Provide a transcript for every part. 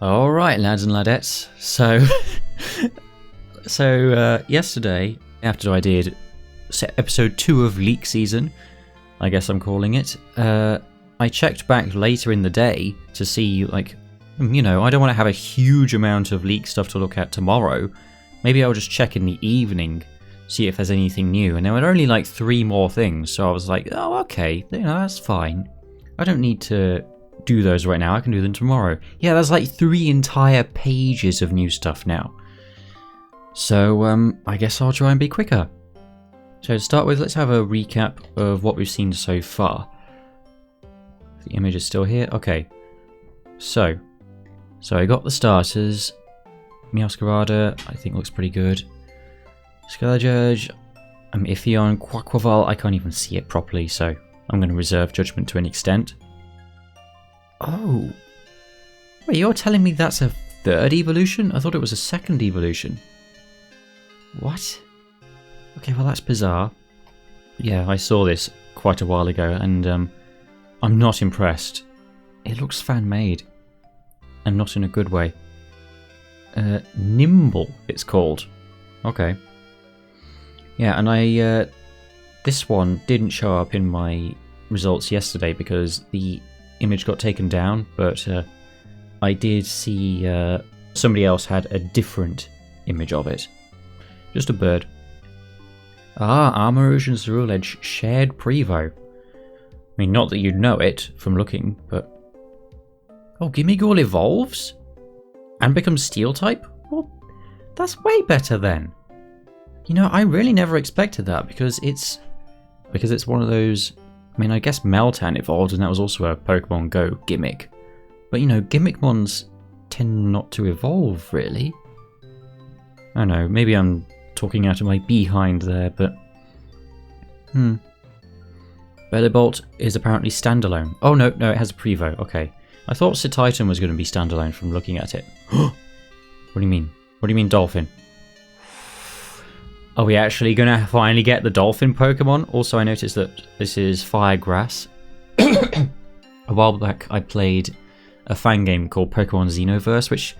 Alright, lads and ladettes. So yesterday, after I did episode 2 of Leak Season, I guess I'm calling it, I checked back later in the day to see, like, I don't want to have a huge amount of leak stuff to look at tomorrow. Maybe I'll just check in the evening, see if there's anything new. And there were only like 3 more things, so I was like, oh, okay, that's fine. I don't need to do those right now, I can do them tomorrow. Yeah, there's like 3 entire pages of new stuff now. So, I guess I'll try and be quicker. So to start with, let's have a recap of what we've seen so far. The image is still here. Okay. So I got the starters. Meowscarada, I think looks pretty good. Scarlet, I'm iffy on Quaquaval. I can't even see it properly, so I'm going to reserve judgment to an extent. Oh. Wait, you're telling me that's a 3rd evolution? I thought it was a 2nd evolution. What? Okay, well that's bizarre. Yeah, I saw this quite a while ago, and I'm not impressed. It looks fan-made. And not in a good way. Nimble, it's called. Okay. Yeah, and this one didn't show up in my results yesterday because the image got taken down, but I did see somebody else had a different image of it. Just a bird. Armourouge and Ceruledge shared Prevo. I mean, not that you'd know it from looking, but... Oh, Gimmighoul evolves? And becomes Steel-type? Well, that's way better then. I really never expected that because it's one of those... I mean, I guess Meltan evolved and that was also a Pokemon Go gimmick. But, Gimmickmons tend not to evolve, really. I don't know, maybe I'm talking out of my behind there, but... Bellibolt is apparently standalone. Oh, no, it has a Prevo, okay. I thought Cetitan was going to be standalone from looking at it. What do you mean? What do you mean Dolphin? Are we actually going to finally get the Dolphin Pokemon? Also, I noticed that this is Firegrass. A while back, I played a fan game called Pokemon Xenoverse, which...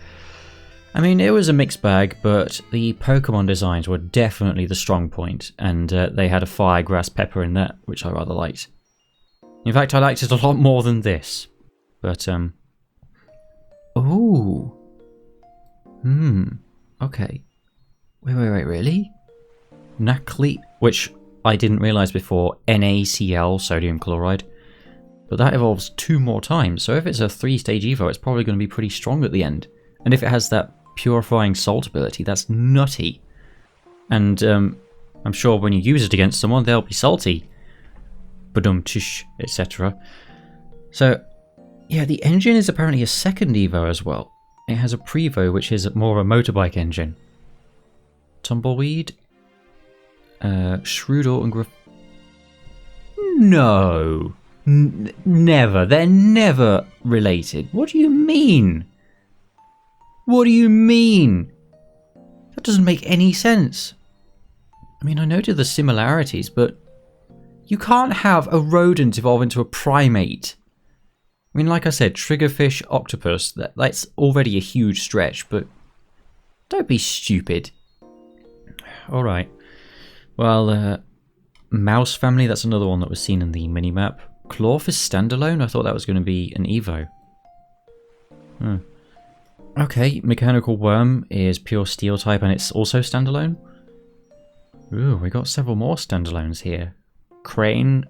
I mean, it was a mixed bag, but the Pokemon designs were definitely the strong point, and they had a Firegrass Pepper in that, which I rather liked. In fact, I liked it a lot more than this. But, oh. Okay. Wait, really? Nacli, which I didn't realise before, NaCl, sodium chloride. But that evolves 2 more times, so if it's a 3-stage evo, it's probably going to be pretty strong at the end. And if it has that purifying salt ability, that's nutty. And I'm sure when you use it against someone, they'll be salty. Badum-tish, etc. So, yeah, the engine is apparently a 2nd evo as well. It has a Prevo, which is more of a motorbike engine. Tumbleweed, Shroodle, and No! Never. They're never related. What do you mean? What do you mean? That doesn't make any sense. I mean, I noted the similarities, but you can't have a rodent evolve into a primate. I mean, like I said, triggerfish, octopus, that's already a huge stretch, but don't be stupid. Alright. Well, Mouse Family, that's another one that was seen in the minimap. Clawfist standalone? I thought that was going to be an Evo. Okay, Mechanical Worm is pure Steel type and it's also standalone. Ooh, we got several more standalones here. Crane,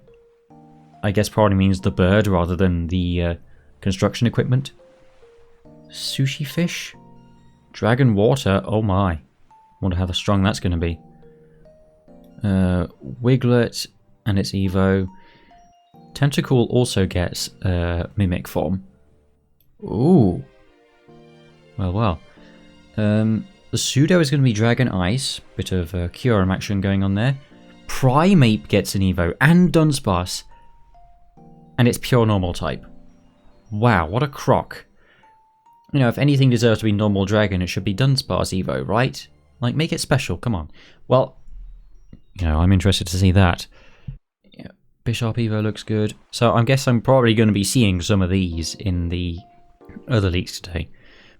I guess probably means the bird rather than the construction equipment. Sushi Fish? Dragon Water, oh my. Wonder how strong that's going to be. Wiglet and its Evo. Tentacool also gets Mimic form. Ooh. Well. The Pseudo is going to be Dragon Ice. Bit of Kyurem action going on there. Primeape gets an Evo and Dunsparce. And it's pure normal type. Wow, what a crock. If anything deserves to be normal dragon, it should be Dunsparce Evo, right? Like, make it special, come on. Well, I'm interested to see that. Yeah, Bisharp Evo looks good. So I guess I'm probably going to be seeing some of these in the other leaks today.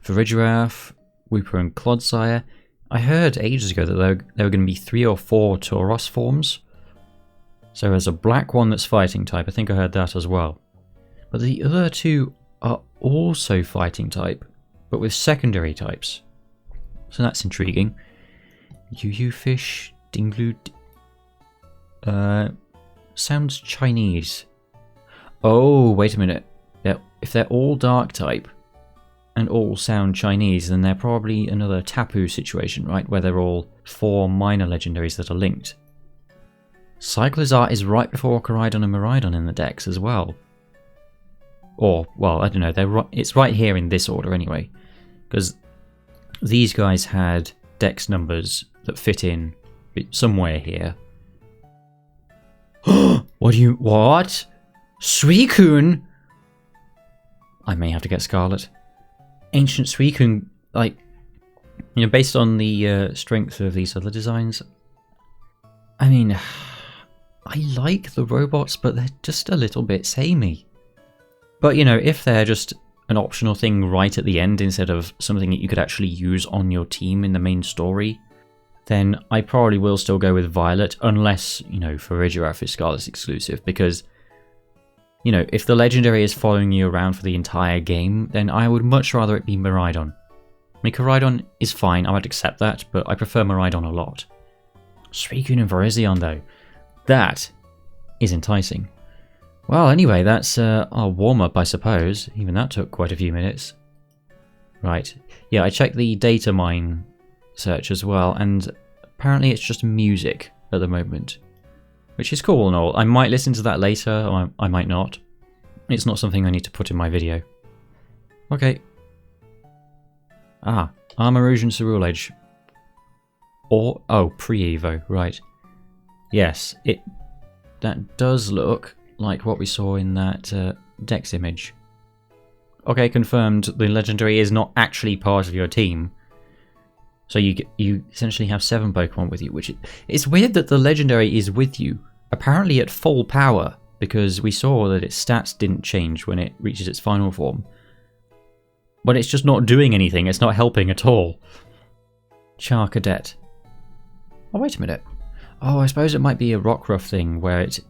Farigiraf, Wooper and Clodsire. I heard ages ago that there were going to be 3 or 4 Tauros forms. So there's a black one that's fighting type. I think I heard that as well. But the other 2 are also fighting type, but with secondary types. So that's intriguing. Yu fish, Dinglu. Sounds Chinese. Oh, wait a minute. If they're all dark type and all sound Chinese, then they're probably another Tapu situation, right? Where they're all 4 minor legendaries that are linked. Cyclizar is right before Koraidon and Miraidon in the decks as well. Or, well, I don't know. It's right here in this order anyway. Because these guys had dex numbers that fit in somewhere here. What? Suicune? I may have to get Scarlet. Ancient Suicune, like, you know, based on the strength of these other designs. I mean, I like the robots, but they're just a little bit samey. But, you know, if they're just an optional thing right at the end instead of something that you could actually use on your team in the main story, then I probably will still go with Violet, unless, you know, Farigiraf is Scarlet's exclusive, because, you know, if the legendary is following you around for the entire game, then I would much rather it be Miraidon. I mean, Koraidon is fine, I would accept that, but I prefer Miraidon a lot. Suicune and Virizion, though. That is enticing. Well, anyway, that's our warm-up, I suppose. Even that took quite a few minutes. Right. Yeah, I checked the data mine search as well, and apparently it's just music at the moment. Which is cool and all. I might listen to that later, or I might not. It's not something I need to put in my video. Okay. Ah, Armarouge and Cerulege. Or, oh, pre-Evo, right. Yes, that does look like what we saw in that Dex image. Okay, confirmed. The legendary is not actually part of your team. So you essentially have 7 Pokemon with you, which it's weird that the legendary is with you, apparently at full power, because we saw that its stats didn't change when it reaches its final form. But it's just not doing anything, it's not helping at all. Charcadet. Oh, wait a minute. Oh, I suppose it might be a Rockruff thing, where it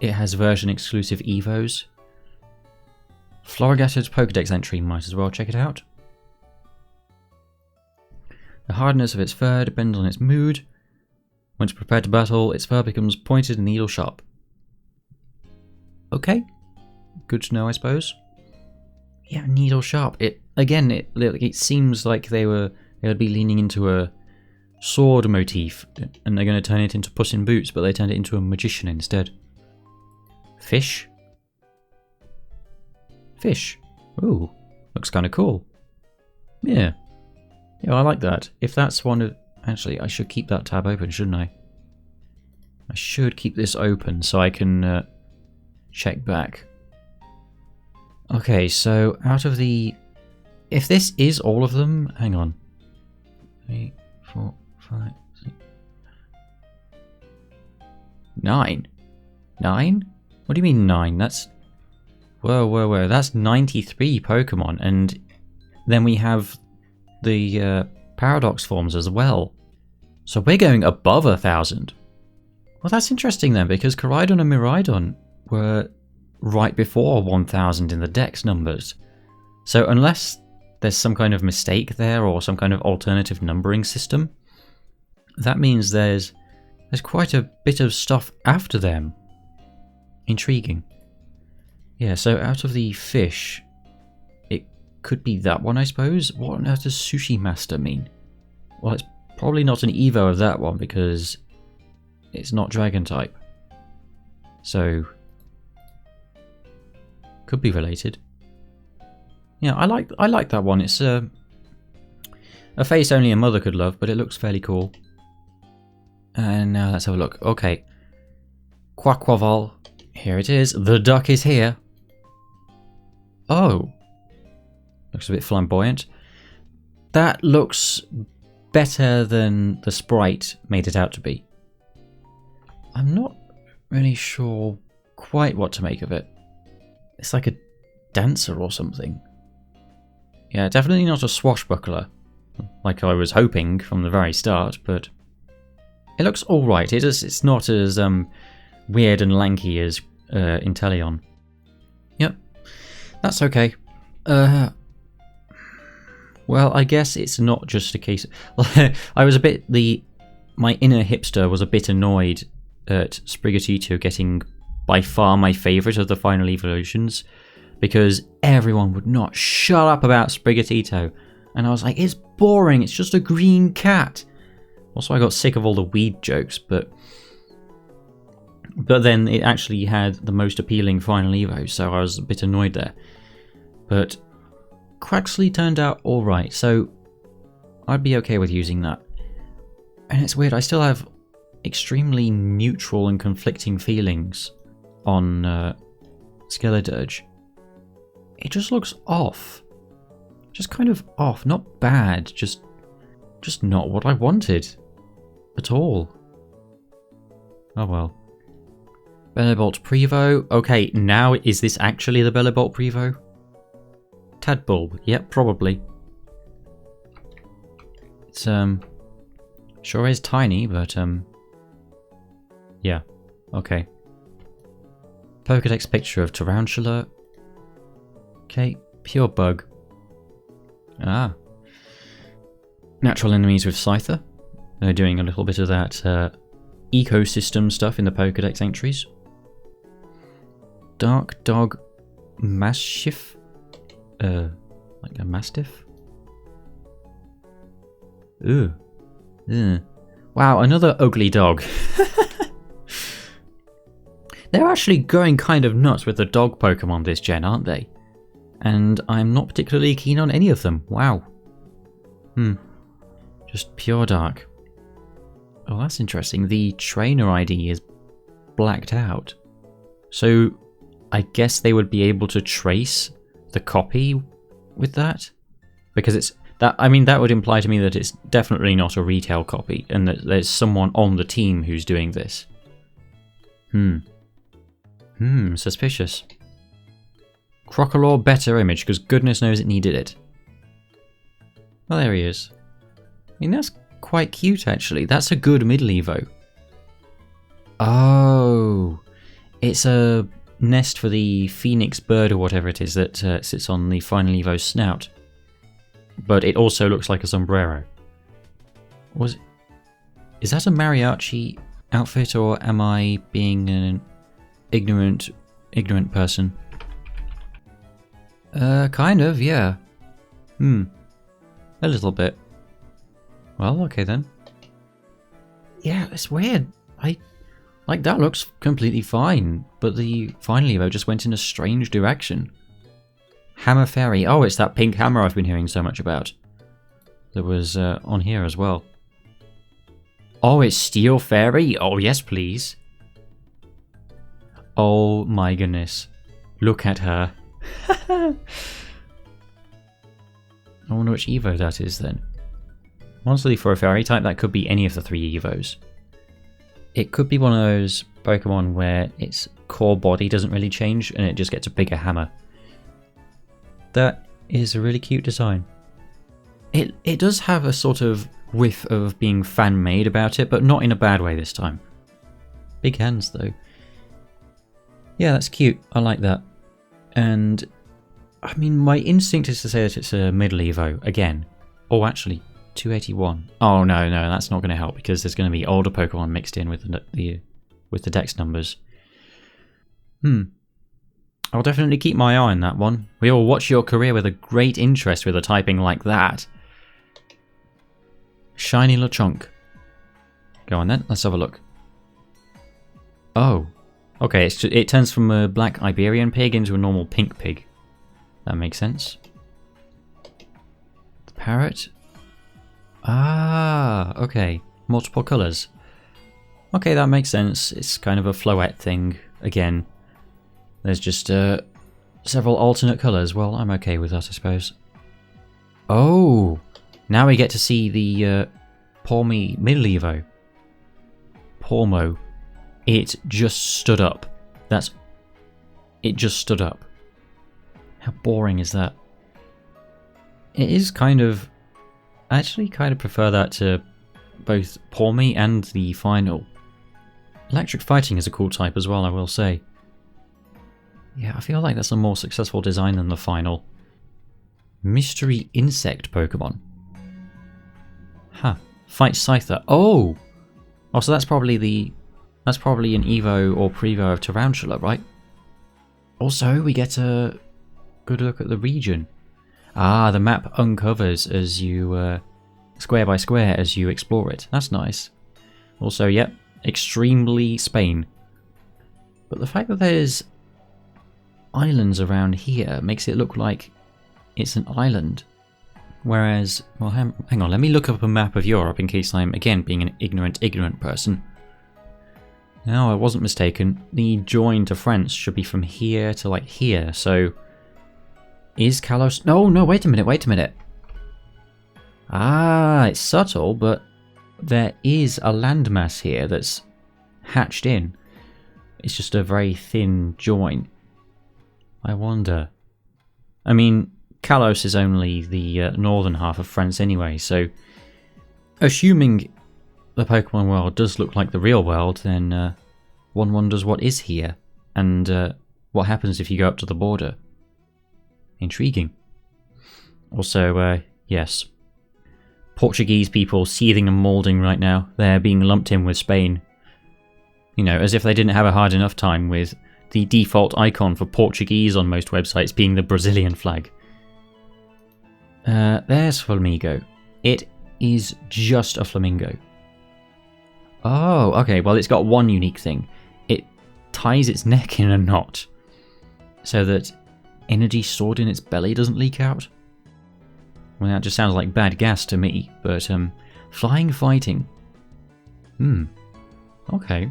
has version-exclusive Evos. Florigated's Pokedex entry, might as well check it out. The hardness of its fur depends on its mood. Once prepared to battle, its fur becomes pointed and needle-sharp. Okay. Good to know, I suppose. Yeah, needle-sharp. It seems like they would be leaning into a sword motif, and they're going to turn it into Puss in Boots, but they turned it into a magician instead. Fish? Fish. Ooh, looks kind of cool. Yeah. Yeah, I like that. If that's one of... Actually, I should keep that tab open, shouldn't I? I should keep this open so I can check back. Okay, so out of the... If this is all of them... Hang on. 3, 4, 5, 6... 9? 9? What do you mean 9? That's... Whoa. That's 93 Pokemon, and then we have the Paradox forms as well. So we're going above 1,000. Well, that's interesting then, because Koraidon and Miraidon were right before 1,000 in the Dex numbers. So unless there's some kind of mistake there, or some kind of alternative numbering system, that means there's quite a bit of stuff after them. Intriguing. Yeah, so out of the fish, it could be that one, I suppose. What on earth does Sushi Master mean? Well, it's probably not an Evo of that one, because it's not Dragon type. So, could be related. Yeah, I like that one. It's a face only a mother could love, but it looks fairly cool. And now let's have a look. Okay. Quaquaval. Here it is. The duck is here. Oh. Looks a bit flamboyant. That looks better than the sprite made it out to be. I'm not really sure quite what to make of it. It's like a dancer or something. Yeah, definitely not a swashbuckler, like I was hoping from the very start, but it looks alright. It's not as weird and lanky as Inteleon. Yep, that's okay. Well, I guess it's not just a case... I was a bit... My inner hipster was a bit annoyed at Sprigatito getting by far my favourite of the final evolutions, because everyone would not shut up about Sprigatito. And I was like, it's boring, it's just a green cat. Also, I got sick of all the weed jokes, but then it actually had the most appealing final evo, so I was a bit annoyed there. But Quaxley turned out alright, so I'd be okay with using that. And it's weird, I still have extremely neutral and conflicting feelings on Skeledirge. It just looks off. Just kind of off, not bad, just not what I wanted at all. Oh well. Bellibolt Prevo. Okay, now is this actually the Bellibolt Prevo? Tadbulb. Yep, probably. It's sure is tiny, but yeah. Okay. Pokédex picture of Tarantula. Okay, Pure Bug. Ah. Natural enemies with Scyther. They're doing a little bit of that ecosystem stuff in the Pokédex entries. Dark Dog Mastiff. Like a Mastiff? Ooh. Ugh. Wow, another ugly dog. They're actually going kind of nuts with the dog Pokemon this gen, aren't they? And I'm not particularly keen on any of them. Wow. Just pure dark. Oh, that's interesting. The trainer ID is blacked out. So I guess they would be able to trace the copy with that? Because it's that, I mean, that would imply to me that it's definitely not a retail copy and that there's someone on the team who's doing this. Suspicious. Crocodile better image, because goodness knows it needed it. Well, there he is. I mean, that's quite cute, actually. That's a good middle evo. Oh, it's a nest for the phoenix bird or whatever it is that sits on the final evo's snout. But it also looks like a sombrero. Is that a mariachi outfit, or am I being an ignorant person? Kind of, yeah. A little bit. Well, okay then. Yeah, it's weird. Like, that looks completely fine, but the final evo just went in a strange direction. Hammer Fairy. Oh, it's that pink hammer I've been hearing so much about. That was on here as well. Oh, it's Steel Fairy? Oh, yes, please. Oh my goodness. Look at her. I wonder which evo that is then. Honestly, for a fairy type, that could be any of the 3 evos. It could be one of those Pokemon where its core body doesn't really change and it just gets a bigger hammer. That is a really cute design. It does have a sort of whiff of being fan-made about it, but not in a bad way this time. Big hands though. Yeah, that's cute. I like that. And I mean, my instinct is to say that it's a middle evo again. Oh, actually, 281. Oh no, that's not going to help because there's going to be older Pokemon mixed in with the dex numbers. I'll definitely keep my eye on that one. We will watch your career with a great interest with a typing like that. Shiny Lechonk. Go on then, let's have a look. Oh. Okay, it turns from a black Iberian pig into a normal pink pig. That makes sense. The parrot. Ah, okay. Multiple colours. Okay, that makes sense. It's kind of a floette thing. Again, there's just several alternate colours. Well, I'm okay with that, I suppose. Oh, now we get to see the Pawmi middle evo. Pawmo. It just stood up. It just stood up. How boring is that? It is kind of... I actually kind of prefer that to both Pour Me and the final. Electric Fighting is a cool type as well, I will say. Yeah, I feel like that's a more successful design than the final. Mystery Insect Pokemon. Huh. Fight Scyther. Oh! Oh, so that's probably the... That's probably an Evo or Prevo of Tarantula, right? Also, we get a good look at the region. Ah, the map uncovers as you... square by square as you explore it. That's nice. Also, yep, extremely Spain. But the fact that there's islands around here makes it look like it's an island. Whereas, well, hang on, let me look up a map of Europe in case I'm, again, being an ignorant person. No, I wasn't mistaken. The join to France should be from here to, like, here, so... Is Kalos... No, wait a minute. Ah, it's subtle, but there is a landmass here that's hatched in. It's just a very thin join. I wonder... I mean, Kalos is only the northern half of France anyway, so... Assuming the Pokemon world does look like the real world, then one wonders what is here, and what happens if you go up to the border. Intriguing. Also, yes. Portuguese people seething and moulding right now. They're being lumped in with Spain. You know, as if they didn't have a hard enough time with the default icon for Portuguese on most websites being the Brazilian flag. There's Flamingo. It is just a flamingo. Oh, okay, well it's got one unique thing. It ties its neck in a knot so that energy stored in its belly doesn't leak out. Well, that just sounds like bad gas to me, but flying fighting. Okay.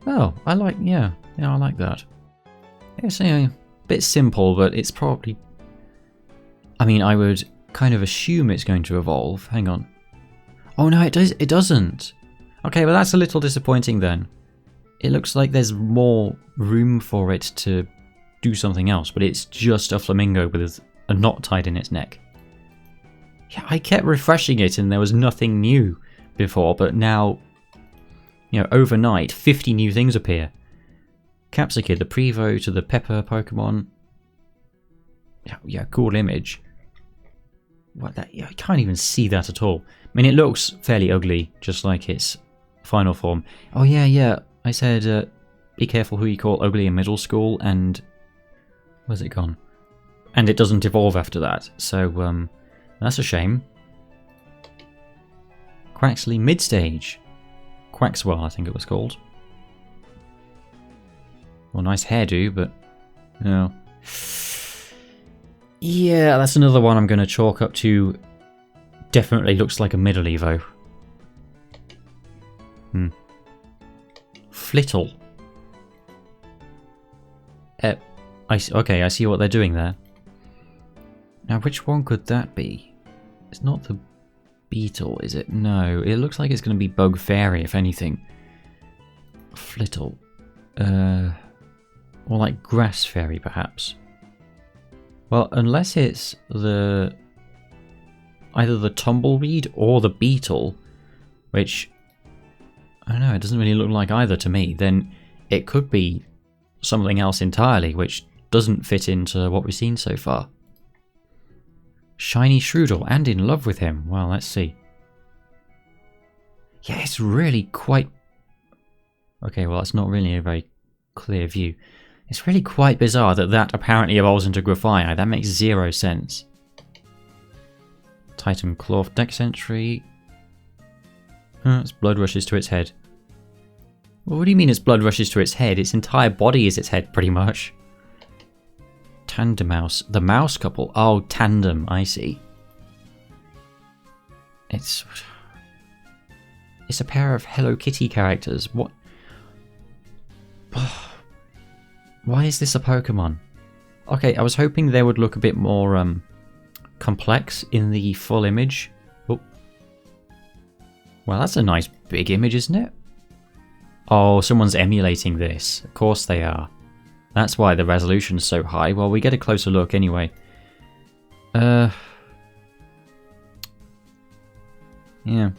Oh, I like that. It's a bit simple, but it's probably... I mean, I would kind of assume it's going to evolve. Hang on. Oh no, it doesn't. Okay, well that's a little disappointing then. It looks like there's more room for it to do something else, but it's just a flamingo with a knot tied in its neck. Yeah, I kept refreshing it and there was nothing new before, but now, you know, overnight, 50 new things appear. Capsicid, the Prevo to the Pepper Pokemon. Yeah, cool image. What that? Yeah, I can't even see that at all. I mean, it looks fairly ugly, just like its final form. Oh yeah. I said, be careful who you call ugly in middle school, and where's it gone? And it doesn't evolve after that, so that's a shame. Quaxley mid-stage. Quaxwell, I think it was called. Well, nice hairdo, but no. Yeah, that's another one I'm going to chalk up to. Definitely looks like a middle Evo. Flittle. Okay, I see what they're doing there. Now, which one could that be? It's not the beetle, is it? No, it looks like it's going to be Bug Fairy, if anything. Flittle. Or like Grass Fairy, perhaps. Well, unless it's either the Tumbleweed or the Beetle, which, I don't know, it doesn't really look like either to me, then it could be something else entirely, which doesn't fit into what we've seen so far. Shiny Shroodle, and in love with him. Well, let's see. Yeah, it's really quite... Okay, well, that's not really a very clear view. It's really quite bizarre that apparently evolves into Grafaiai. That makes zero sense. Titan Cloth Dex entry. It's blood rushes to its head. Well, what do you mean its blood rushes to its head? Its entire body is its head, pretty much. Tandemouse. The mouse couple. Oh, tandem. I see. It's a pair of Hello Kitty characters. What? Why is this a Pokemon? Okay, I was hoping they would look a bit more complex in the full image. Oh. Well, that's a nice big image, isn't it? Oh, someone's emulating this. Of course they are. That's why the resolution's so high. Well, we get a closer look anyway. Yeah.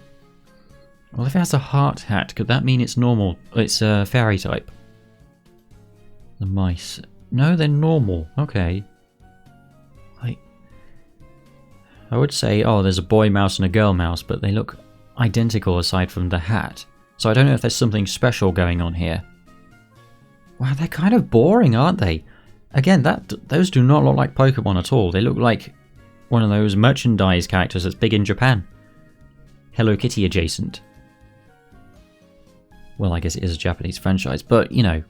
Well, if it has a heart hat, could that mean it's normal? It's a fairy type. The mice. No, they're normal. Okay. I would say, oh, there's a boy mouse and a girl mouse, but they look identical aside from the hat. So I don't know if there's something special going on here. Wow, they're kind of boring, aren't they? Again, those do not look like Pokemon at all. They look like one of those merchandise characters that's big in Japan. Hello Kitty adjacent. Well, I guess it is a Japanese franchise, but, you know.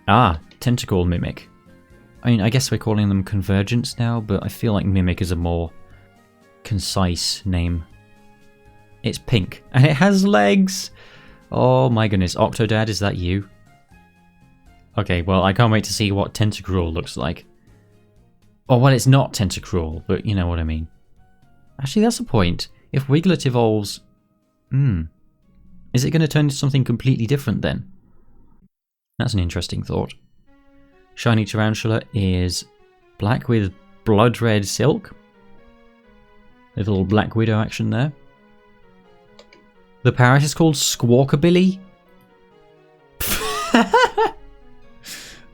Ah, Tentacle Mimic. I mean, I guess we're calling them Convergence now, but I feel like Mimic is a more concise name. It's pink, and it has legs! Oh my goodness, Octodad, is that you? Okay, well, I can't wait to see what Tentacruel looks like. Oh, well, it's not Tentacruel, but you know what I mean. Actually, that's a point. If Wiglet evolves... is it going to turn into something completely different then? That's an interesting thought. Shiny Tarantula is black with blood red silk. Little Black Widow action there. The parrot is called Squawkabilly.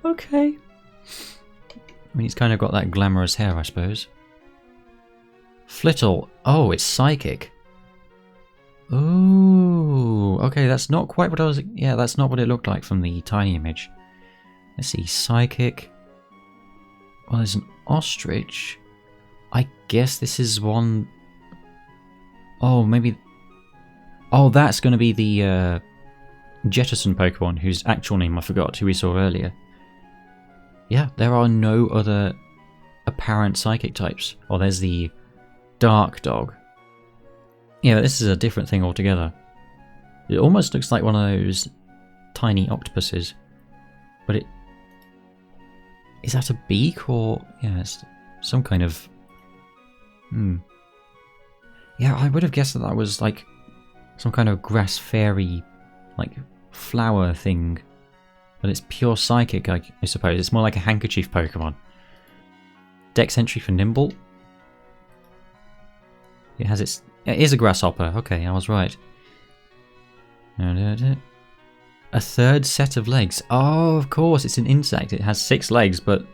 Okay. I mean, he's kind of got that glamorous hair, I suppose. Flittle. Oh, it's psychic. Ooh. Okay, that's not quite what I was... Yeah, that's not what it looked like from the tiny image. Let's see. Psychic. Well, there's an ostrich. I guess this is one... Oh, maybe... Oh, that's going to be the Jettison Pokemon, whose actual name I forgot, who we saw earlier. Yeah, there are no other apparent psychic types. Oh, there's the Dark Dog. Yeah, this is a different thing altogether. It almost looks like one of those tiny octopuses. But it... Is that a beak or... Yeah, it's some kind of... Yeah, I would have guessed that that was like some kind of grass fairy, like flower thing. But it's pure psychic, I suppose. It's more like a handkerchief Pokemon. Dex entry for Nimble. It has its... It is a grasshopper. Okay, I was right. A third set of legs. Oh, of course, it's an insect. It has 6 legs, but...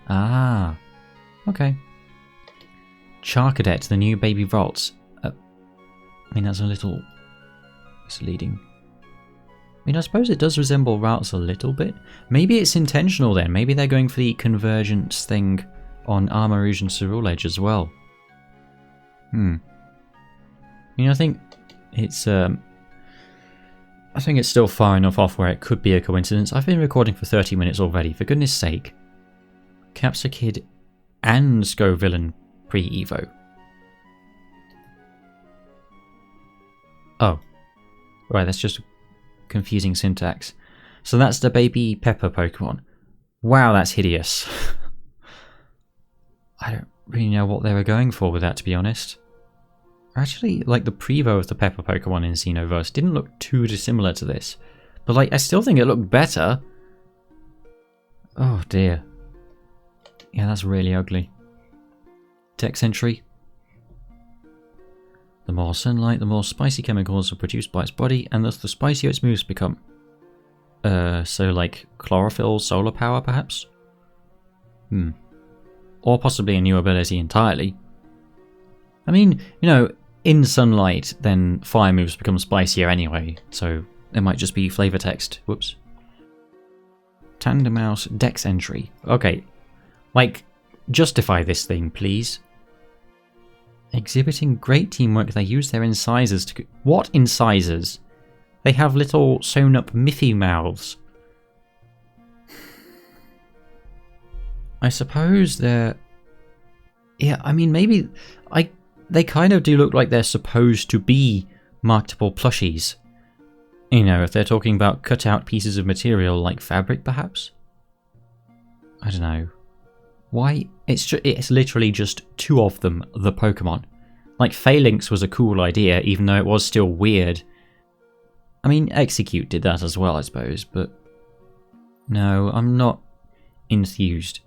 Ah. Okay. Charcadet, the new baby Volts. I mean, that's a little misleading. I mean, I suppose it does resemble Routes a little bit. Maybe it's intentional then. Maybe they're going for the convergence thing on Armarouge and Cerule Edge as well. You know, I think it's still far enough off where it could be a coincidence. I've been recording for 30 minutes already, for goodness sake. Capsakid and Scovillain pre-Evo. Oh. Right, that's just confusing syntax. So that's the baby Pepper Pokemon. Wow, that's hideous. I don't really know what they were going for with that, to be honest. Actually, like, the Prevo of the Pepper Pokemon in Xenoverse didn't look too dissimilar to this. But, like, I still think it looked better. Oh, dear. Yeah, that's really ugly. Dex entry. The more sunlight, the more spicy chemicals are produced by its body, and thus the spicier its moves become. So like chlorophyll, solar power, perhaps? Or possibly a new ability entirely. I mean, you know, in sunlight, then fire moves become spicier anyway, so it might just be flavor text. Whoops. Tandemaus Dex entry. Okay, like, justify this thing, please. Exhibiting great teamwork, they use their incisors to... What incisors? They have little sewn-up Miffy mouths. I suppose they're... Yeah, I mean, maybe... They kind of do look like they're supposed to be marketable plushies. You know, if they're talking about cut-out pieces of material like fabric, perhaps? I don't know. Why? It's literally just 2 of them, the Pokemon. Like, Phalanx was a cool idea, even though it was still weird. I mean, Execute did that as well, I suppose, but... No, I'm not enthused.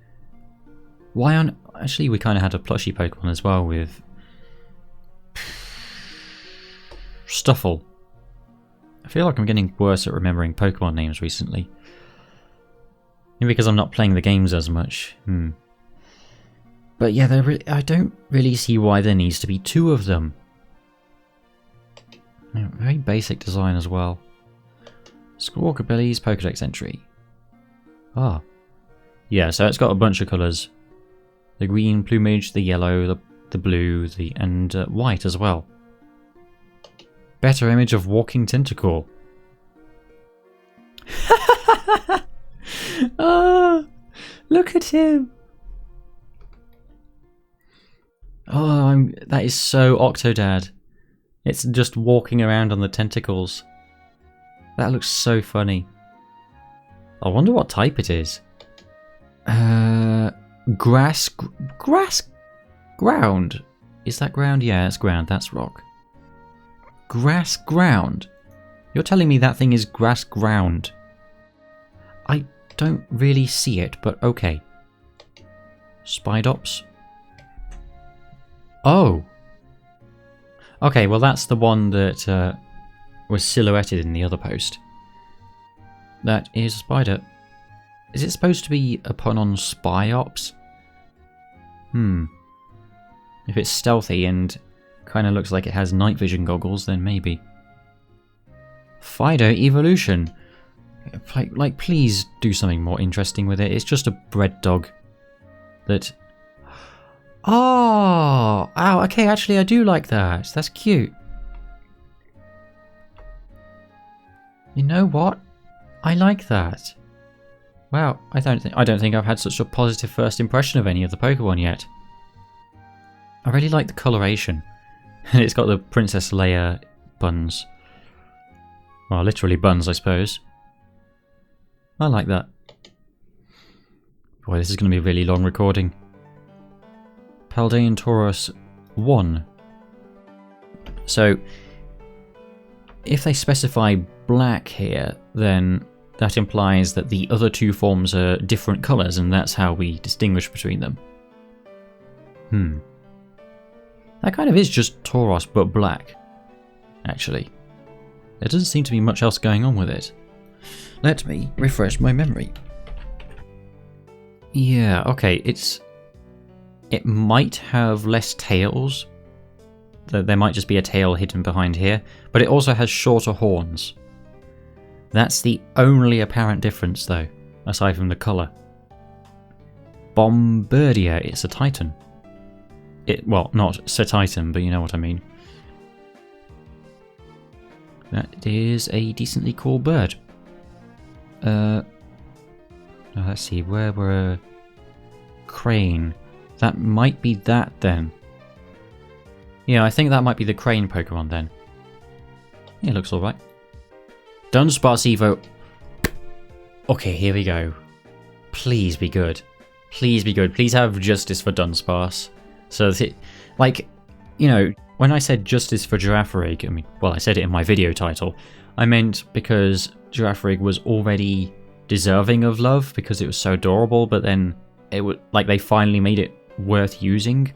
Why on... Actually, we kind of had a plushie Pokemon as well with Stuffle. I feel like I'm getting worse at remembering Pokemon names recently. Maybe because I'm not playing the games as much. But yeah, I don't really see why there needs to be 2 of them. Very basic design as well. Squawkabilly's Pokedex entry. Ah. Yeah, so it's got a bunch of colours. The green plumage, the yellow, the blue, and white as well. Better image of walking tentacle. Oh, look at him. Oh, that is so Octodad. It's just walking around on the tentacles. That looks so funny. I wonder what type it is. Grass ground. Is that ground? Yeah, it's ground. That's rock. Grass ground. You're telling me that thing is grass ground? I don't really see it, but okay. Spidops. Oh. Okay, well that's the one that was silhouetted in the other post. That is a spider. Is it supposed to be a pun on spy ops? If it's stealthy and kind of looks like it has night vision goggles, then maybe. Fido evolution. Like, please do something more interesting with it. It's just a bread dog. That... Oh! Ow, okay, actually I do like that. That's cute. You know what? I like that. Wow, I don't think I've had such a positive first impression of any of the Pokemon yet. I really like the coloration. And it's got the Princess Leia buns. Well, literally buns, I suppose. I like that. Boy, this is going to be a really long recording. Paldean Taurus 1. So, if they specify black here, then that implies that the other 2 forms are different colours, and that's how we distinguish between them. That kind of is just Tauros, but black, actually. There doesn't seem to be much else going on with it. Let me refresh my memory. Yeah, okay, it might have less tails. There might just be a tail hidden behind here, but it also has shorter horns. That's the only apparent difference, though, aside from the colour. Bombardier, it's a Titan. Well, not Titan, but you know what I mean. That is a decently cool bird. Let's see, where were Crane? That might be that then. Yeah, I think that might be the Crane Pokemon then. Yeah, looks alright. Dunsparce Evo. Okay, here we go. Please be good. Please be good. Please have justice for Dunsparce. So that it, like, you know, when I said justice for Girafarig, I mean, well, I said it in my video title. I meant because Girafarig was already deserving of love because it was so adorable, but then it would, like, they finally made it worth using.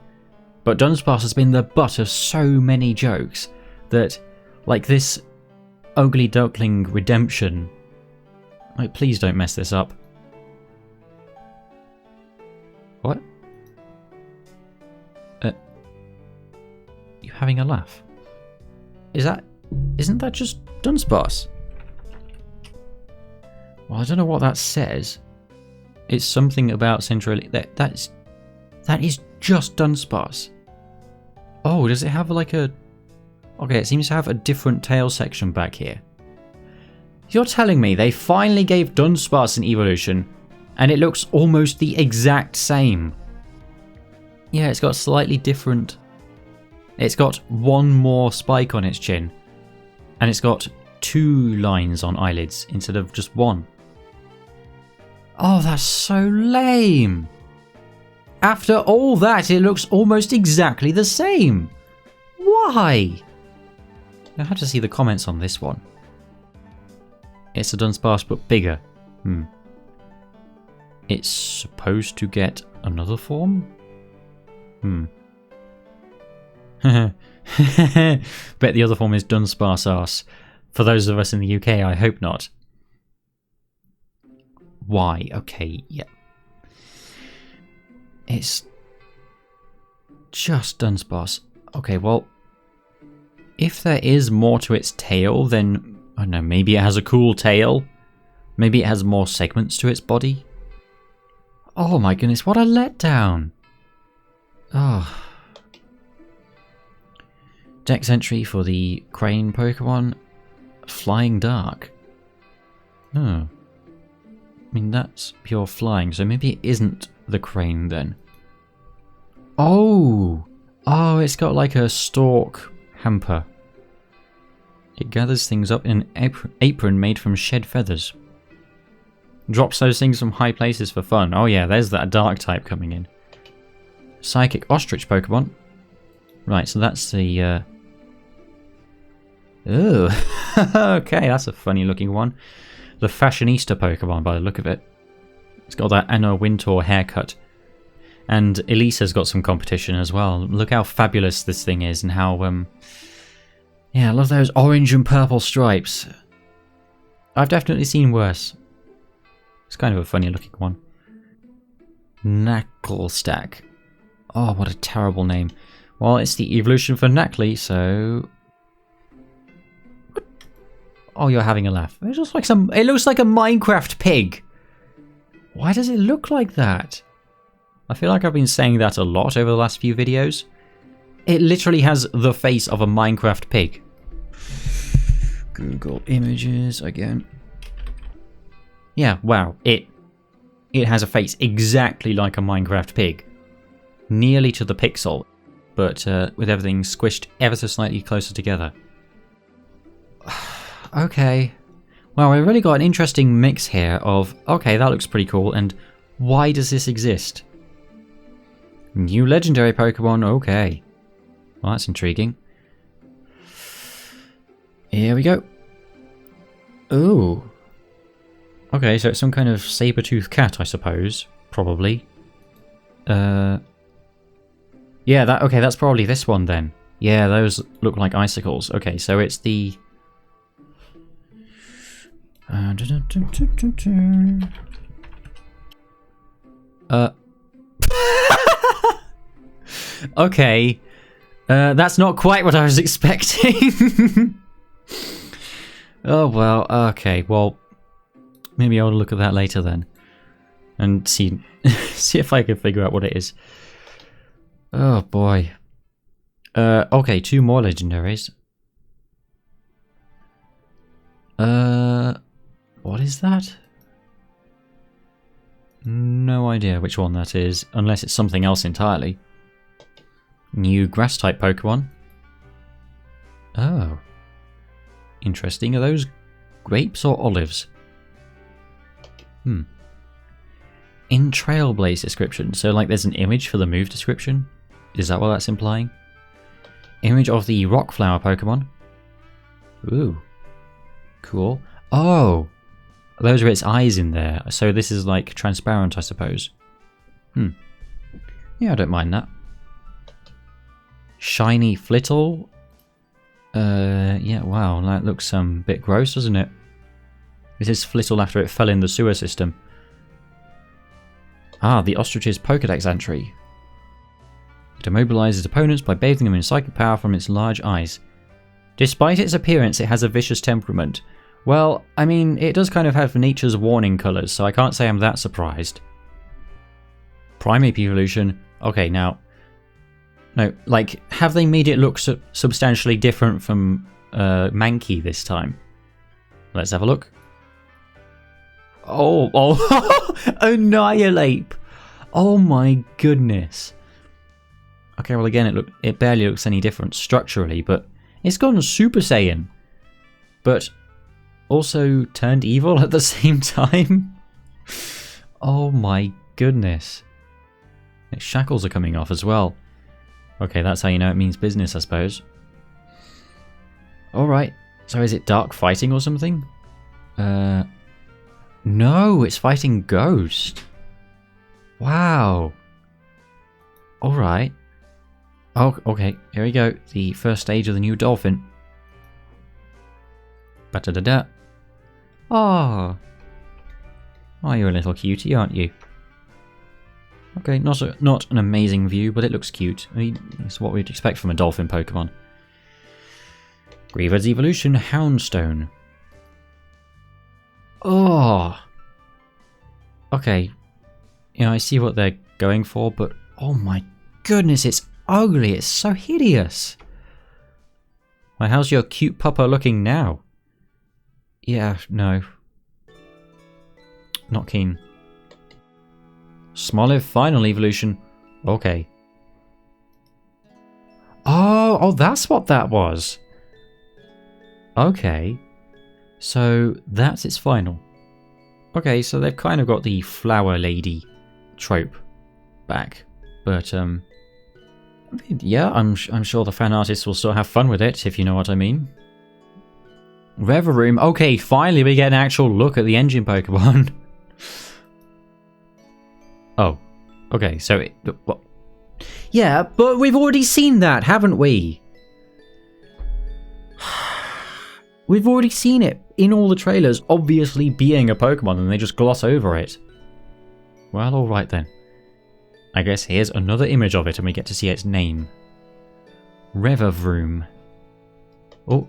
But Dunsparce has been the butt of so many jokes that, like, this Ugly Duckling redemption, like, please don't mess this up. What? You having a laugh? Isn't that just Dunsparce? Well, I don't know what that says. It's something about centrally. That is just Dunsparce. Oh, does it have like a... Okay, it seems to have a different tail section back here. You're telling me they finally gave Dunsparce an evolution, and it looks almost the exact same. Yeah, it's got slightly different... It's got one more spike on its chin, and it's got 2 lines on eyelids instead of just 1. Oh, that's so lame! After all that, it looks almost exactly the same! Why? I have to see the comments on this one. It's a Dunsparce but bigger. It's supposed to get another form? Bet the other form is Dunsparce arse. For those of us in the UK, I hope not. Why? Okay, yeah. It's just Dunsparce. Okay, well, if there is more to its tail, then, I don't know, maybe it has a cool tail? Maybe it has more segments to its body? Oh my goodness, what a letdown! Oh. Dex entry for the crane Pokemon, Flying Dark. Oh. I mean, that's pure flying, so maybe it isn't the crane then. Oh! Oh, it's got like a stalk hamper. It gathers things up in an apron made from shed feathers. Drops those things from high places for fun. Oh yeah, there's that dark type coming in. Psychic Ostrich Pokemon. Right, so that's the... Ooh. Okay, that's a funny looking one. The Fashionista Pokemon by the look of it. It's got that Anna Wintour haircut. And Elisa's got some competition as well. Look how fabulous this thing is and how... Yeah, I love those orange and purple stripes. I've definitely seen worse. It's kind of a funny looking one. Knacklestack. Oh, what a terrible name. Well, it's the evolution for Knackley, so... Oh, you're having a laugh. It looks like it looks like a Minecraft pig. Why does it look like that? I feel like I've been saying that a lot over the last few videos. It literally has the face of a Minecraft pig. Google Images again. Yeah, wow. It has a face exactly like a Minecraft pig. Nearly to the pixel, but with everything squished ever so slightly closer together. Okay. Well, we've really got an interesting mix here of, okay, that looks pretty cool, and why does this exist? New legendary Pokemon, okay. Well, that's intriguing. Here we go. Ooh. Okay, so it's some kind of saber-toothed cat, I suppose. Probably. Yeah, that's probably this one then. Yeah, those look like icicles. Okay, so it's the... Okay. That's not quite what I was expecting. Oh, well, okay. Well, maybe I'll look at that later then. And see if I can figure out what it is. Oh, boy. Okay, 2 more legendaries. What is that? No idea which one that is, unless it's something else entirely. New grass-type Pokemon. Oh. Interesting. Are those grapes or olives? In Trailblaze description, so like there's an image for the move description? Is that what that's implying? Image of the rock flower Pokemon. Ooh. Cool. Oh! Those are its eyes in there, so this is like transparent, I suppose. Yeah, I don't mind that. Shiny Flittle. Yeah, wow, that looks a bit gross, doesn't it? This is Flittle after it fell in the sewer system. Ah, the ostrich's Pokédex entry. It immobilizes opponents by bathing them in psychic power from its large eyes. Despite its appearance, it has a vicious temperament. Well, I mean, it does kind of have nature's warning colours, so I can't say I'm that surprised. Primeape evolution. Okay, now... No, like, have they made it look substantially different from Mankey this time? Let's have a look. Oh, Annihilate! Oh my goodness. Okay, well again, it barely looks any different structurally, but it's gone Super Saiyan. But also turned evil at the same time. Oh my goodness. Its shackles are coming off as well. Okay, that's how you know it means business, I suppose. Alright, so is it dark fighting or something? No, it's fighting Ghost. Wow. Alright. Oh, okay. Here we go. The first stage of the new dolphin. Ba-da-da-da. Oh. Oh, you're a little cutie, aren't you? Okay, not an amazing view, but it looks cute. I mean, it's what we'd expect from a dolphin Pokemon. Griever's Evolution Houndstone. Oh. Okay. You know, I see what they're going for, but oh my goodness, it's ugly. It's so hideous. Well, how's your cute pupper looking now? Yeah, no. Not keen. Smoliv Final Evolution. Okay. Oh, that's what that was. Okay. So that's its final. Okay, so they've kind of got the flower lady trope back. But, yeah, I'm sure the fan artists will still have fun with it, if you know what I mean. Reveroom. Okay, finally we get an actual look at the engine Pokemon. Oh. Okay, so what? Yeah, but we've already seen that, haven't we? We've already seen it in all the trailers, obviously being a Pokemon, and they just gloss over it. Well, alright then. I guess here's another image of it, and we get to see its name. Reveroom. Oh,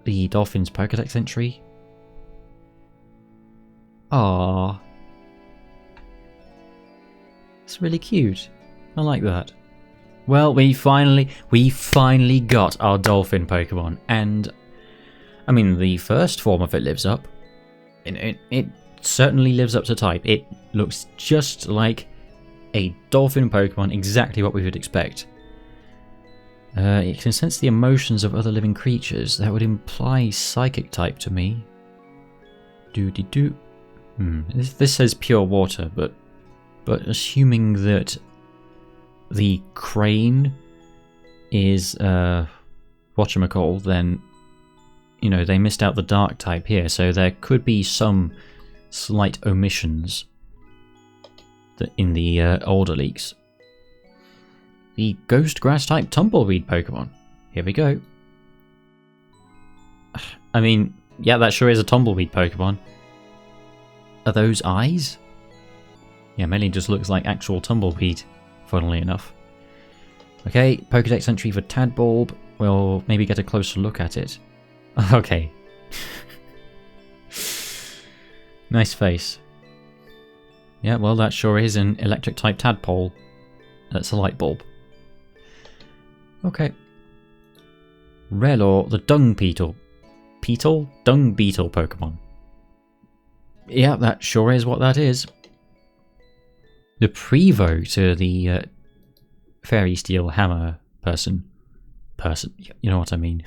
the Dolphin's Pokédex entry. Aww. It's really cute. I like that. Well, we finally got our Dolphin Pokemon, and I mean, the first form of it lives up. It certainly lives up to type. It looks just like a Dolphin Pokemon, exactly what we would expect. It can sense the emotions of other living creatures. That would imply Psychic type to me. Doo-dee-doo. This says pure water, but assuming that the crane is whatchamacall, then you know they missed out the dark type here, so there could be some slight omissions in the older leaks. The Ghost Grass type Tumbleweed Pokemon. Here we go. I mean, yeah, that sure is a Tumbleweed Pokemon. Are those eyes? Yeah, mainly just looks like actual Tumbleweed, funnily enough. Okay, Pokédex entry for Tadbulb. We'll maybe get a closer look at it. Okay. Nice face. Yeah, well, that sure is an electric-type tadpole. That's a light bulb. Okay. Relor, the Dung Beetle. Beetle? Dung Beetle Pokemon. Yeah, that sure is what that is. The Prevo to the Fairy Steel Hammer person. You know what I mean.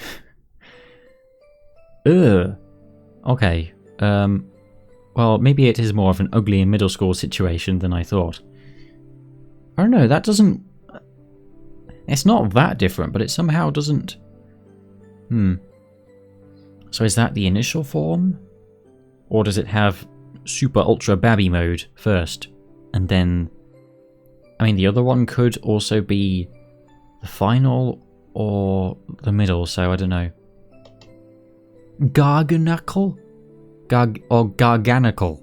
Ugh. Okay. Well, maybe it is more of an ugly in middle school situation than I thought. I don't know, that doesn't... It's not that different, but it somehow doesn't... So is that the initial form? Or does it have Super Ultra Babby mode first? And then... I mean, the other one could also be the final or the middle, so I don't know. Garganicle? Or Garganicle?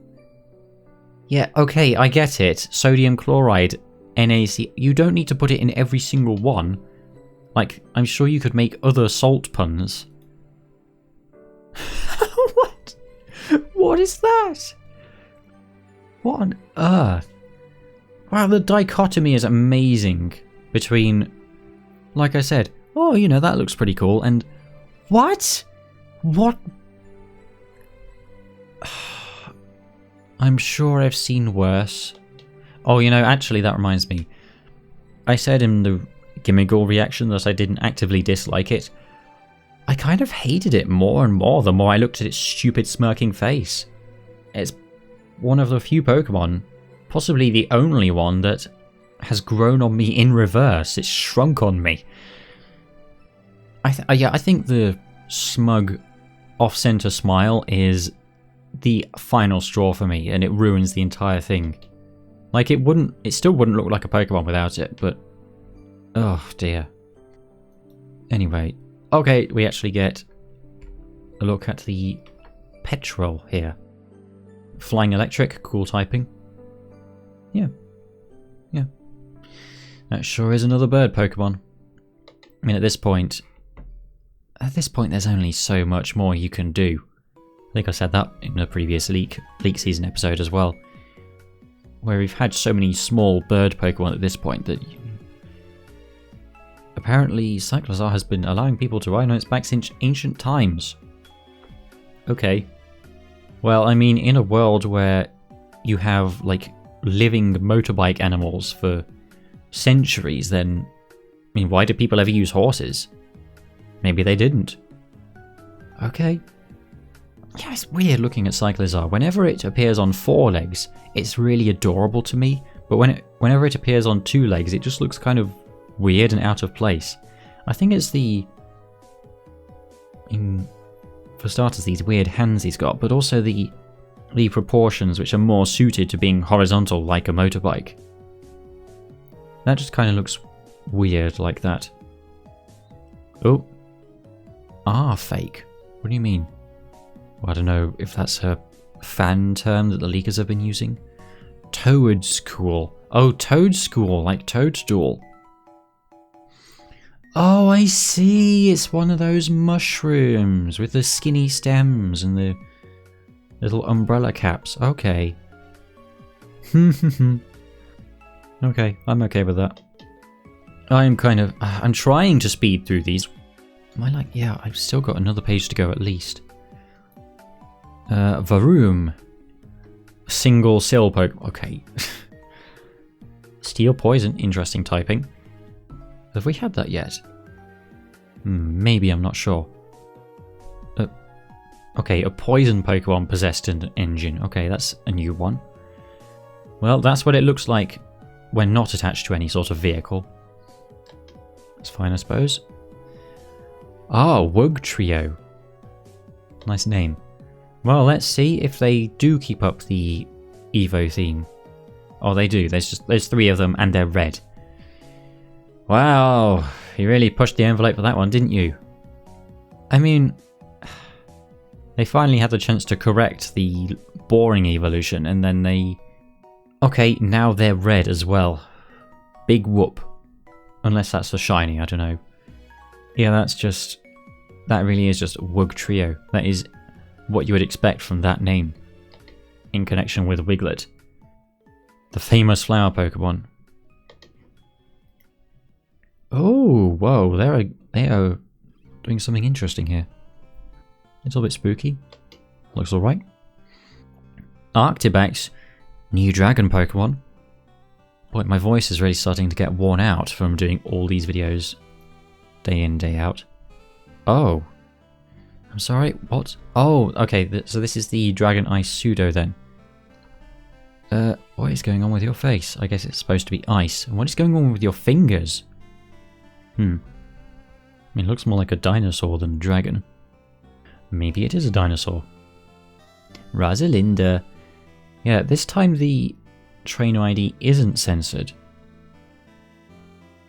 Yeah, okay, I get it. Sodium chloride, NaC. You don't need to put it in every single one. Like, I'm sure you could make other salt puns. What? What is that? What on earth? Wow, the dichotomy is amazing between, like I said, oh, you know, that looks pretty cool, and what? What? I'm sure I've seen worse. Oh, you know, actually, that reminds me. I said in the Gimmighoul reaction that I didn't actively dislike it. I kind of hated it more and more the more I looked at its stupid smirking face. It's one of the few Pokemon, possibly the only one, that has grown on me in reverse. It's shrunk on me. I think the smug off-center smile is the final straw for me, and it ruins the entire thing. Like, it still wouldn't look like a Pokemon without it, but oh dear. Anyway, okay, we actually get a look at the petrol here. Flying electric, cool typing. Yeah. Yeah. That sure is another bird Pokemon. I mean, at this point, there's only so much more you can do. I think I said that in the previous leak season episode as well, where we've had so many small bird Pokemon at this point that apparently Cyclizar has been allowing people to ride on its back since ancient times. Okay. Well, I mean, in a world where you have, like, living motorbike animals for centuries, then, I mean, why do people ever use horses? Maybe they didn't. Okay. Yeah, it's weird looking at Cyclizar. Whenever it appears on 4 legs, it's really adorable to me, but whenever it appears on 2 legs, it just looks kind of weird and out of place. I think it's for starters, these weird hands he's got, but also the proportions, which are more suited to being horizontal like a motorbike. That just kind of looks weird like that. Oh. Ah, fake. What do you mean? Well, I don't know if that's a fan term that the leakers have been using. Toadstool. Oh, Toadstool, like Toadstool. Oh, I see. It's one of those mushrooms with the skinny stems and the little umbrella caps. Okay. Okay, I'm okay with that. I'm trying to speed through these. Am I like, yeah, I've still got another page to go at least. Varoom. Single Sill Poke. Okay. Steel Poison, interesting typing. Have we had that yet? Maybe, I'm not sure. Okay, a poison Pokemon possessed an engine. Okay, that's a new one. Well, that's what it looks like when not attached to any sort of vehicle. That's fine, I suppose. Ah, Wug Trio. Nice name. Well, let's see if they do keep up the Evo theme. Oh, they do. There's 3 of them and they're red. Wow, you really pushed the envelope for that one, didn't you? I mean, they finally had the chance to correct the boring evolution, and then they... Okay, now they're red as well. Big whoop. Unless that's the shiny, I don't know. Yeah, that really is just Wug Trio. That is what you would expect from that name. In connection with Wiglet. The famous flower Pokemon. Oh, whoa, they are doing something interesting here. It's a little bit spooky. Looks alright. Arctibax, new dragon Pokemon. Boy, my voice is really starting to get worn out from doing all these videos day in, day out. Oh. I'm sorry, what? Oh, okay, so this is the Dragon Ice Pseudo then. What is going on with your face? I guess it's supposed to be ice. And what is going on with your fingers? I mean, it looks more like a dinosaur than a dragon. Maybe it is a dinosaur. Rosalinda. Yeah, this time the trainer ID isn't censored.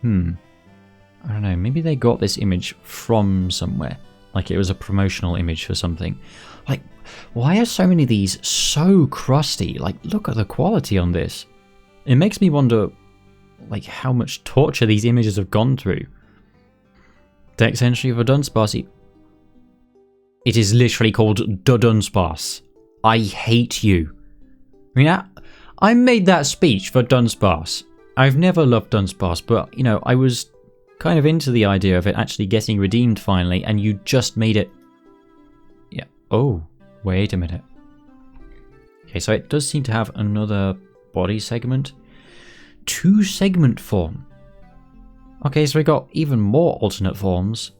I don't know, maybe they got this image from somewhere. Like it was a promotional image for something. Like, why are so many of these so crusty? Like, look at the quality on this. It makes me wonder, like, how much torture these images have gone through. Dex entry for Dunsparce. It is literally called Dunsparce. I hate you. I mean, I made that speech for Dunsparce. I've never loved Dunsparce, but, you know, I was kind of into the idea of it actually getting redeemed finally, and you just made it... Yeah. Oh, wait a minute. Okay, so it does seem to have another body segment. 2-segment form. Okay, so we got even more alternate forms.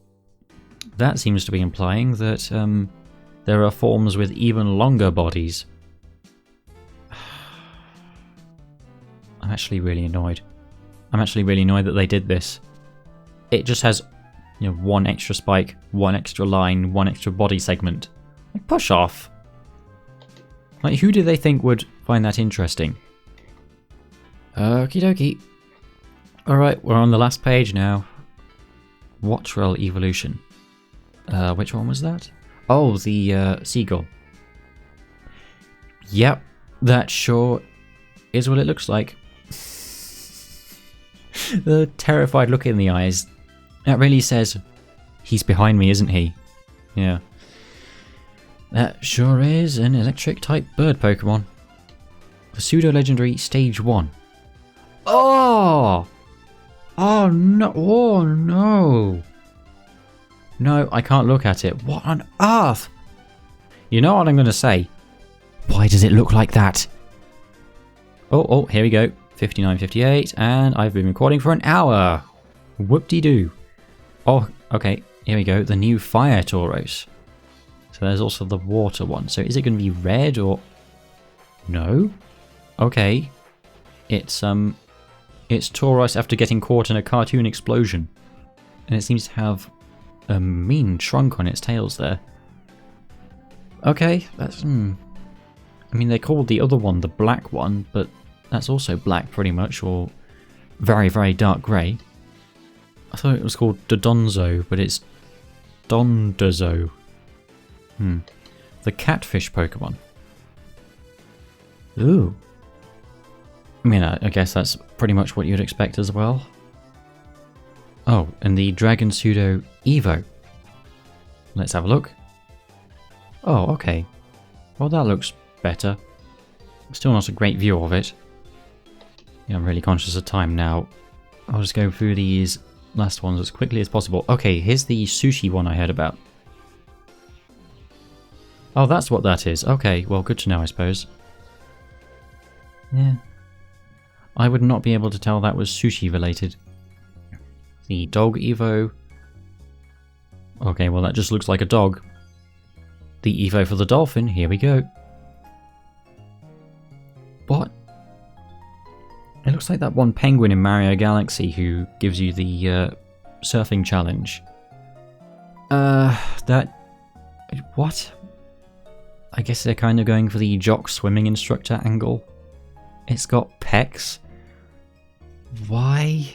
That seems to be implying that there are forms with even longer bodies. I'm actually really annoyed. I'm actually really annoyed that they did this. It just has, you know, 1 extra spike, 1 extra line, 1 extra body segment. Like, push off. Like, who do they think would find that interesting? Okie dokie. Alright, we're on the last page now. Wattrel evolution. Which one was that? Oh, the seagull. Yep, that sure is what it looks like. The terrified look in the eyes. That really says, he's behind me, isn't he? Yeah. That sure is an electric-type bird Pokemon. The pseudo-legendary Stage 1. Oh! Oh no! Oh no! No, I can't look at it. What on earth? You know what I'm going to say? Why does it look like that? Oh, here we go. 59:58, and I've been recording for an hour. Whoop-de-doo. Oh, okay. Here we go. The new Fire Tauros. So there's also the water one. So is it going to be red or... No? Okay. It's Tauros after getting caught in a cartoon explosion. And it seems to have a mean trunk on its tails there. Okay, that's... I mean, they called the other one the black one, but that's also black pretty much, or very, very dark grey. I thought it was called Dodonzo, but it's Dondozo. The catfish Pokemon. Ooh. I mean, I guess that's pretty much what you'd expect as well. Oh, and the Dragon Pseudo Evo. Let's have a look. Oh, okay. Well, that looks better. Still not a great view of it. Yeah, I'm really conscious of time now. I'll just go through these last ones as quickly as possible. Okay, here's the sushi one I heard about. Oh, that's what that is. Okay, well, good to know, I suppose. Yeah. I would not be able to tell that was sushi related. The dog Evo. Okay, well, that just looks like a dog. The Evo for the dolphin, here we go. What? It looks like that one penguin in Mario Galaxy who gives you the surfing challenge. What? I guess they're kind of going for the jock swimming instructor angle. It's got pecs. Why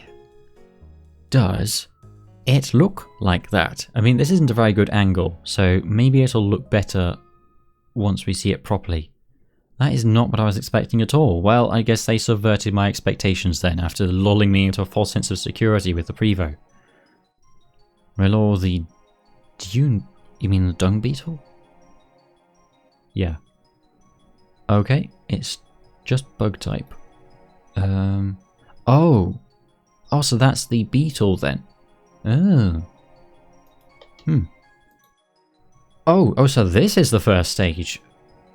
does it look like that? I mean, this isn't a very good angle, so maybe it'll look better once we see it properly. That is not what I was expecting at all. Well, I guess they subverted my expectations then, after lulling me into a false sense of security with the Prevo. Relor the... You mean the dung beetle? Yeah. Okay, it's just bug type. Oh, so that's the beetle then. Oh. Oh, so this is the first stage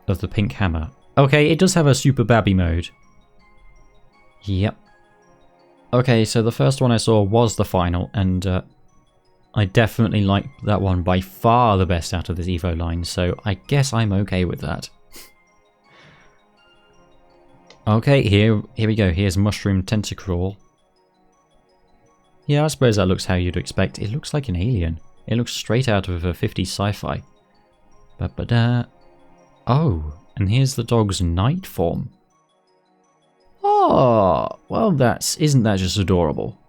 of the pink hammer. Okay, it does have a super babby mode. Yep. Okay, so the first one I saw was the final, and I definitely liked that one by far the best out of this Evo line, so I guess I'm okay with that. Okay, here we go. Here's Mushroom Tentacruel. Yeah, I suppose that looks how you'd expect. It looks like an alien. It looks straight out of a 50s sci-fi. Oh, and here's the dog's night form. Oh, well, isn't that just adorable?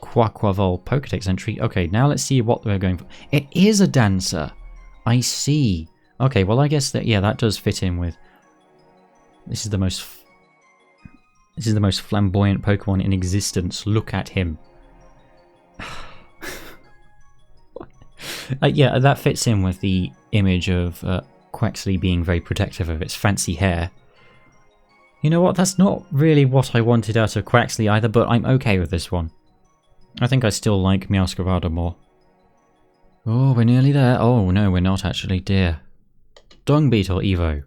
Quaquaval Pokedex entry. Okay, now let's see what we're going for. It is a dancer. I see. Okay, well, I guess that, yeah, that does fit in with... This is the most flamboyant Pokemon in existence. Look at him. Yeah, that fits in with the image of Quaxley being very protective of its fancy hair. You know what? That's not really what I wanted out of Quaxley either, but I'm okay with this one. I think I still like Meowscarada more. Oh, we're nearly there. Oh, no, we're not actually, dear. Dung Beetle Evo.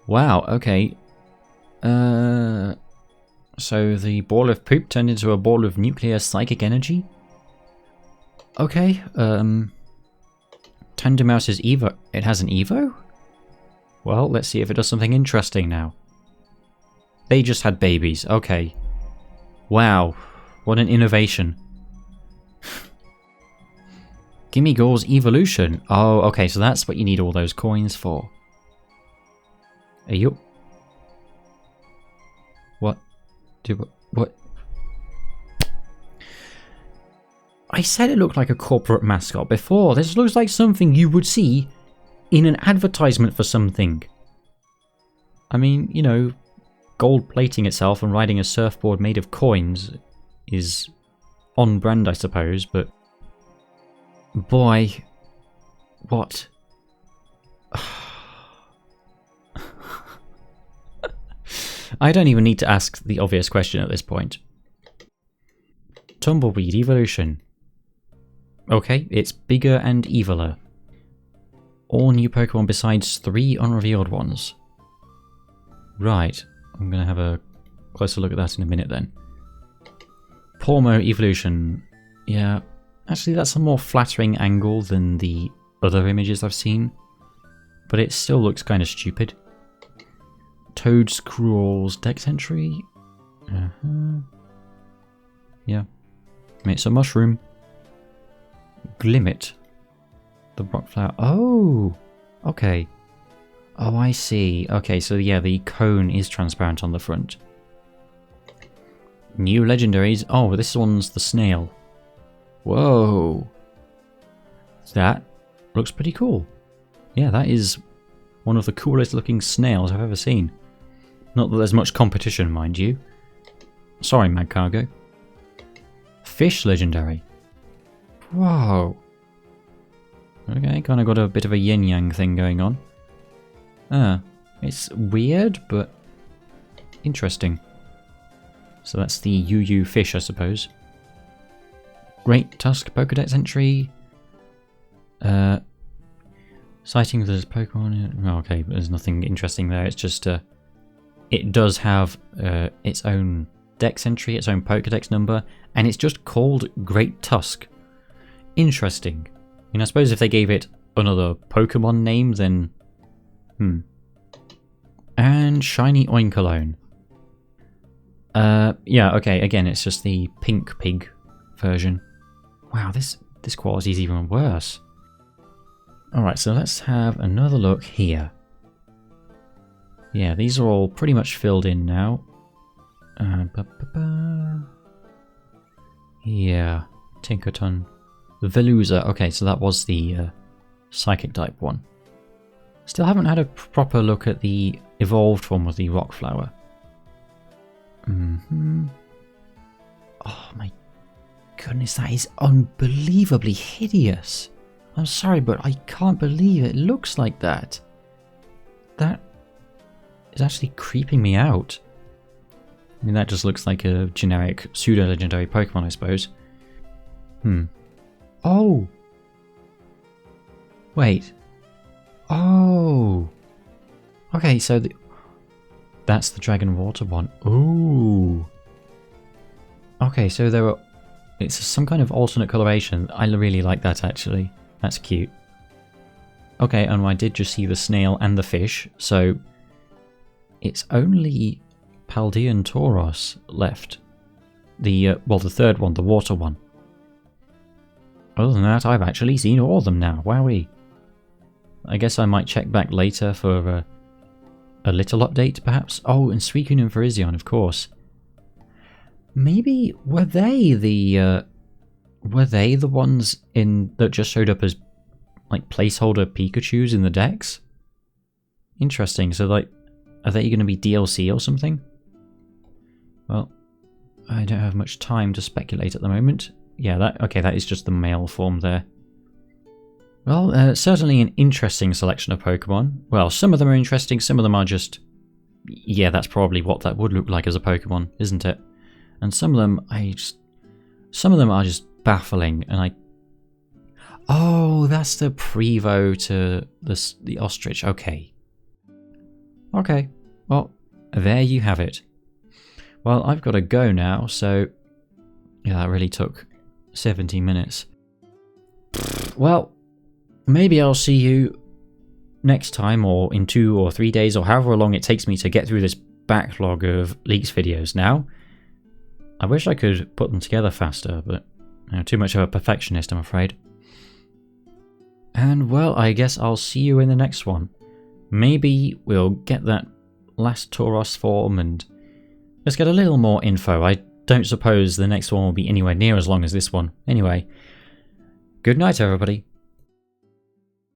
Wow, okay. So the ball of poop turned into a ball of nuclear psychic energy? Okay, Tandemouse's Evo. It has an Evo? Well, let's see if it does something interesting now. They just had babies, okay. Wow, what an innovation. Gimme Gore's Evolution. Oh, okay, so that's what you need all those coins for. What? What? I said it looked like a corporate mascot before. This looks like something you would see in an advertisement for something. I mean, you know, gold plating itself and riding a surfboard made of coins is on brand, I suppose, but boy, what? I don't even need to ask the obvious question at this point. Tumbleweed evolution. Okay, it's bigger and eviler. All new Pokemon besides 3 unrevealed ones. Right, I'm going to have a closer look at that in a minute then. Pormo evolution. Yeah, actually that's a more flattering angle than the other images I've seen, but it still looks kind of stupid. Toadscrawl's dex entry. Yeah. It's a mushroom. Glimmet. The rock flower. Oh! Okay. Oh, I see. Okay, so yeah, the cone is transparent on the front. New legendaries. Oh, this one's the snail. Whoa. That looks pretty cool. Yeah, that is one of the coolest looking snails I've ever seen. Not that there's much competition, mind you. Sorry, Mad Cargo. Fish legendary. Whoa. Okay, kind of got a bit of a yin-yang thing going on. It's weird, but interesting. So that's the UU fish, I suppose. Great Tusk Pokédex entry. Sighting of this Pokemon. Oh, okay, but there's nothing interesting there. It's just it does have its own Dex entry, its own Pokédex number, and it's just called Great Tusk. Interesting. I mean, I suppose if they gave it another Pokemon name, then... And Shiny Oinkologne. Yeah, okay, again, it's just the pink pig version. Wow, this quality is even worse. Alright, so let's have another look here. Yeah, these are all pretty much filled in now. Yeah, Tinkerton. Veluza. Okay, so that was the psychic type one. Still haven't had a proper look at the evolved form of the rock flower. Oh my goodness, that is unbelievably hideous. I'm sorry, but I can't believe it looks like that. That is actually creeping me out. I mean, that just looks like a generic pseudo-legendary Pokemon, I suppose. Oh! Wait. Oh! Okay, so that's the Dragon Water one. Ooh! Okay, so it's some kind of alternate coloration. I really like that, actually. That's cute. Okay, and I did just see the snail and the fish, so it's only Paldean Tauros left. The third one, the water one. Other than that, I've actually seen all of them now. Wowee. I guess I might check back later for a little update, perhaps. Oh, and Suicune and Virizion, of course. Maybe were they the ones that just showed up as like placeholder Pikachus in the decks? Interesting. So like, are they going to be DLC or something? Well, I don't have much time to speculate at the moment. Yeah, that is just the male form there. Well, certainly an interesting selection of Pokemon. Well, some of them are interesting, some of them are just... Yeah, that's probably what that would look like as a Pokemon, isn't it? And some of them, some of them are just baffling, and I... Oh, that's the Prevo to the Ostrich, okay. Okay, well, there you have it. Well, I've got to go now, so... Yeah, that really took 17 minutes. Well, maybe I'll see you next time, or in 2 or 3 days, or however long it takes me to get through this backlog of leaks videos now. I wish I could put them together faster, but I'm too much of a perfectionist, I'm afraid. And well, I guess I'll see you in the next one. Maybe we'll get that last Tauros form and just get a little more info. I don't suppose the next one will be anywhere near as long as this one. Anyway, good night everybody.